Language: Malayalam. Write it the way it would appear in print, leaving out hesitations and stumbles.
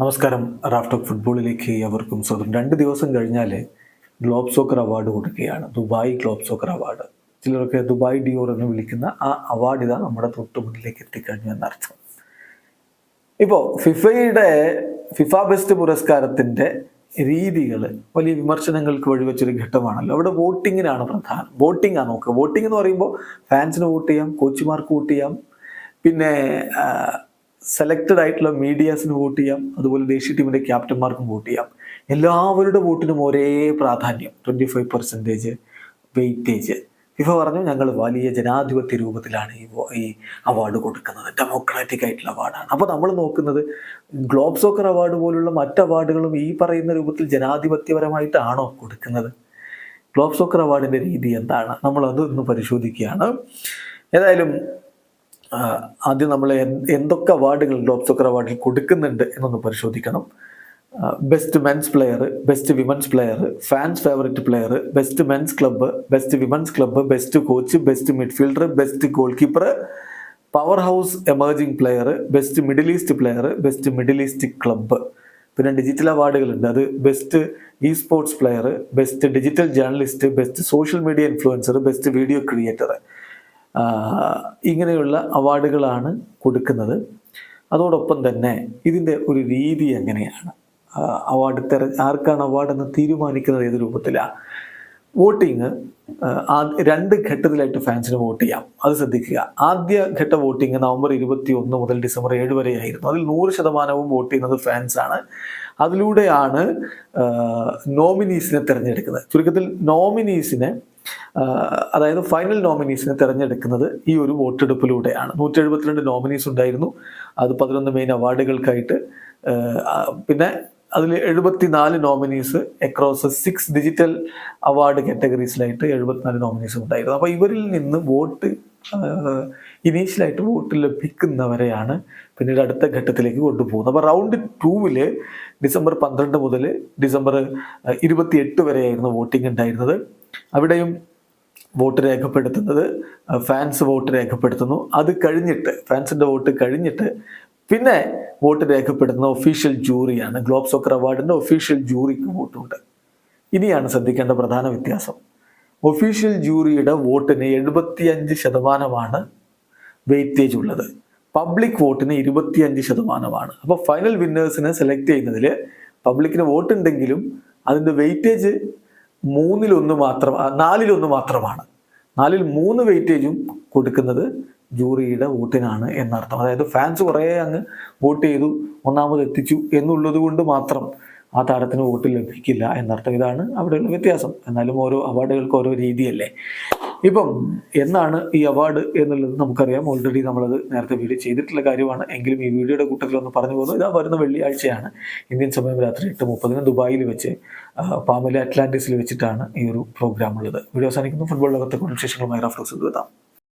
നമസ്കാരം. റാഫ് ടോക്ക് ഫുട്ബോളിലേക്ക് അവർക്കും സ്വാഗതം. 2 ദിവസം കഴിഞ്ഞാൽ ഗ്ലോബ് സോക്കർ അവാർഡ് കൊടുക്കുകയാണ്. Dubai globe soccer award. ചിലരൊക്കെ ദുബായ് ഡിയോർ എന്ന് വിളിക്കുന്ന ആ അവാർഡ് ഇതാ നമ്മുടെ തൊട്ട് മുന്നിലേക്ക് എത്തിക്കഴിഞ്ഞു എന്നർത്ഥം. ഇപ്പോൾ ഫിഫ ബെസ്റ്റ് പുരസ്കാരത്തിൻ്റെ രീതികൾ വലിയ വിമർശനങ്ങൾക്ക് വഴിവെച്ചൊരു ഘട്ടമാണല്ലോ. അവിടെ വോട്ടിങ്ങിനാണ് പ്രധാനം. വോട്ടിംഗാണ് നോക്കുക. വോട്ടിംഗ് എന്ന് പറയുമ്പോൾ ഫാൻസിന് വോട്ട് ചെയ്യാം, കോച്ചുമാർക്ക് വോട്ട് ചെയ്യാം, പിന്നെ സെലക്റ്റഡ് ആയിട്ടുള്ള മീഡിയാസിന് വോട്ട് ചെയ്യാം, അതുപോലെ ദേശീയ ടീമിൻ്റെ ക്യാപ്റ്റന്മാർക്കും വോട്ട് ചെയ്യാം. എല്ലാവരുടെ വോട്ടിനും ഒരേ പ്രാധാന്യം, 25% വെയിറ്റേജ്. ഫിഫ പറഞ്ഞു ഞങ്ങൾ വലിയ ജനാധിപത്യ രൂപത്തിലാണ് ഈ അവാർഡ് കൊടുക്കുന്നത്, ഡെമോക്രാറ്റിക് ആയിട്ടുള്ള അവാർഡാണ്. അപ്പോൾ നമ്മൾ നോക്കുന്നത് ഗ്ലോബ് സോക്കർ അവാർഡ് പോലുള്ള മറ്റ് അവാർഡുകളും ഈ പറയുന്ന രൂപത്തിൽ ജനാധിപത്യപരമായിട്ടാണോ കൊടുക്കുന്നത്? ഗ്ലോബ് സോക്കർ അവാർഡിൻ്റെ രീതി എന്താണ്? നമ്മളത് ഒന്ന് പരിശോധിക്കുകയാണ്. ഏതായാലും ആദ്യം നമ്മൾ എന്തൊക്കെ അവാർഡുകൾ ഗ്ലോബ് സോക്കർ അവാർഡിൽ കൊടുക്കുന്നുണ്ട് എന്നൊന്ന് പരിശോധിക്കണം. Best men's player, best women's player, fans favourite player, best men's club, best women's club, best coach, best midfielder, best goal keeper, power house emerging player, best middle east player, best middle east club. പിന്നെ ഡിജിറ്റൽ അവാർഡുകളുണ്ട്. അത് best E sports player, best digital journalist, best social media influencer, best video creator. ഇങ്ങനെയുള്ള അവാർഡുകളാണ് കൊടുക്കുന്നത്. അതോടൊപ്പം തന്നെ ഇതിൻ്റെ ഒരു രീതി എങ്ങനെയാണ്? അവാർഡ് ആർക്കാണ് അവാർഡെന്ന് തീരുമാനിക്കുന്നത് ഏത് രൂപത്തിലാണ്? വോട്ടിങ് 2 ഘട്ടത്തിലായിട്ട് ഫാൻസിന് വോട്ട് ചെയ്യാം. അത് ശ്രദ്ധിക്കുക. ആദ്യ ഘട്ട വോട്ടിങ് നവംബർ 21 മുതൽ ഡിസംബർ 7 വരെയായിരുന്നു. അതിൽ 100% വോട്ട് ചെയ്യുന്നത് ഫാൻസാണ്. അതിലൂടെയാണ് നോമിനീസിനെ തിരഞ്ഞെടുക്കുന്നത്. ചുരുക്കത്തിൽ നോമിനീസിനെ, അതായത് ഫൈനൽ നോമിനീസിനെ തിരഞ്ഞെടുക്കുന്നത് ഈ ഒരു വോട്ടെടുപ്പിലൂടെയാണ്. 172 നോമിനീസ് ഉണ്ടായിരുന്നു. അത് 11 മെയിൻ അവാർഡുകൾക്കായിട്ട്. പിന്നെ അതിൽ 74 നോമിനീസ് അക്രോസ് 6 ഡിജിറ്റൽ അവാർഡ് കാറ്റഗറീസിലായിട്ട് 74 നോമിനീസ് ഉണ്ടായിരുന്നു. അപ്പോൾ ഇവരിൽ നിന്ന് വോട്ട് ഇനീഷ്യലായിട്ട് വോട്ട് ലഭിക്കുന്നവരെയാണ് പിന്നീട് അടുത്ത ഘട്ടത്തിലേക്ക് കൊണ്ടുപോകുന്നത്. അപ്പോൾ റൗണ്ട് 2 ഡിസംബർ 12 മുതൽ ഡിസംബർ 28 വരെയായിരുന്നു വോട്ടിംഗ് ഉണ്ടായിരുന്നത്. അവിടെയും വോട്ട് രേഖപ്പെടുത്തുന്നത് ഫാൻസ് വോട്ട് രേഖപ്പെടുത്തുന്നു. അത് കഴിഞ്ഞിട്ട് ഫാൻസിൻ്റെ വോട്ട് കഴിഞ്ഞിട്ട് പിന്നെ വോട്ട് രേഖപ്പെടുത്തുന്ന ഒഫീഷ്യൽ ജൂറിയാണ്. ഗ്ലോബ് സോക്കർ അവാർഡിൻ്റെ ഒഫീഷ്യൽ ജൂറിക്ക് വോട്ടുണ്ട്. ഇനിയാണ് ശ്രദ്ധിക്കേണ്ട പ്രധാന വ്യത്യാസം. ഒഫീഷ്യൽ ജൂറിയുടെ വോട്ടിന് 75% വെയിറ്റേജ് ഉള്ളത്. പബ്ലിക് വോട്ടിന് 25%. അപ്പോൾ ഫൈനൽ വിന്നേഴ്സിനെ സെലക്ട് ചെയ്യുന്നതിൽ പബ്ലിക്കിന് വോട്ട് ഉണ്ടെങ്കിലും അതിൻ്റെ വെയിറ്റേജ് 4/1 മാത്രമാണ്. 4/3 വെയിറ്റേജും കൊടുക്കുന്നത് ജൂറിയുടെ വോട്ടിനാണ് എന്നർത്ഥം. അതായത് ഫാൻസ് കുറേ അങ്ങ് വോട്ട് ചെയ്തു, ഒന്നാമത് എത്തിച്ചു എന്നുള്ളത് കൊണ്ട് മാത്രം ആ താരത്തിന് വോട്ട് ലഭിക്കില്ല എന്നർത്ഥം. ഇതാണ് അവിടെയുള്ള വ്യത്യാസം. എന്നാലും ഓരോ അവാർഡുകൾക്ക് ഓരോ രീതിയല്ലേ. ഇപ്പം എന്നാണ് ഈ അവാർഡ് എന്നുള്ളത് നമുക്കറിയാം. ഓൾറെഡി നമ്മളത് നേരത്തെ വീഡിയോ ചെയ്തിട്ടുള്ള കാര്യമാണ്. എങ്കിലും ഈ വീഡിയോയുടെ കൂട്ടത്തിൽ ഒന്ന് പറഞ്ഞു പോകുന്നു. ഇതാ വരുന്ന വെള്ളിയാഴ്ചയാണ് ഇന്ത്യൻ സമയം രാത്രി 8:30 ദുബായിൽ വെച്ച് പാമല അറ്റ്ലാന്റിസിൽ വെച്ചിട്ടാണ് ഈ ഒരു പ്രോഗ്രാം ഉള്ളത്. വീഡിയോ അവസാനിക്കുന്നു. ഫുട്ബോൾ ലോകത്തെ കൂടുതൽ വിശേഷങ്ങളുമായി റാഫ് ടോക്സ് എത്താം.